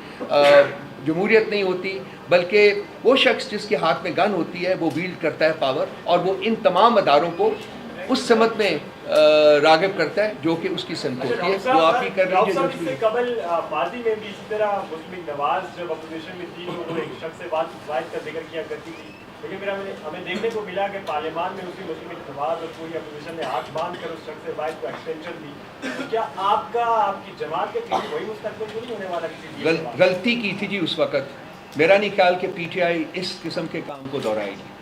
جمہوریت نہیں ہوتی, بلکہ وہ شخص جس کے ہاتھ میں گن ہوتی ہے وہ ویلڈ کرتا ہے پاور, اور وہ ان تمام اداروں کو اس سمت میں راغب کرتا ہے جو کہ اس کی سمت ہوتی ہے. وہ آپ ہی کر لیجیے. قبل ماضی میں بھی اسی طرح مسلم نواز جب اپوزیشن میں تھی وہ ایک شخص سے بات کا ذکر کیا کرتی تھی, لیکن پھر ہمیں دیکھنے کو ملا کہ پارلیمان میں اسی مسلم نواز اور پوری اپوزیشن نے ہاتھ باندھ کر اس شخص سے بات کو ایکسٹینشن دی. کیا آپ کی جماعت کے پیچھے وہی مستقبل کو نہیں ہونے والا کسی غلطی کی تھی جی اس وقت؟ میرا نہیں خیال کہ پی ٹی آئی اس قسم کے کام کو دہرائے گی.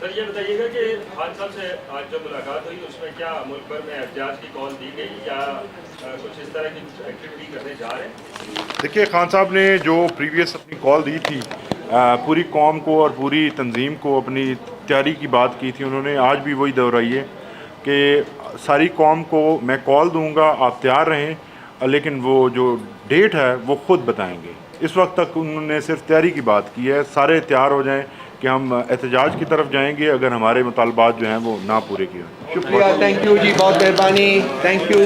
سر یہ بتائیے گا کہ خان صاحب سے آج جو ملاقات ہوئی اس میں کیا ملک بھر میں احتجاج کی کال دی گئی یا کچھ اس طرح کی ایکٹیویٹی کرنے جا رہے ہیں؟ دیکھیے خان صاحب نے جو پریویس اپنی کال دی تھی, پوری قوم کو اور پوری تنظیم کو اپنی تیاری کی بات کی تھی, انہوں نے آج بھی وہی دہرائی ہے کہ ساری قوم کو میں کال دوں گا, آپ تیار رہیں, لیکن وہ جو ڈیٹ ہے وہ خود بتائیں گے. اس وقت تک انہوں نے صرف تیاری کی بات کی ہے. سارے تیار ہو جائیں کہ ہم احتجاج کی طرف جائیں گے اگر ہمارے مطالبات جو ہیں وہ نہ پورے کیے. شکریہ, تھینک یو جی, بہت مہربانی, تھینک یو.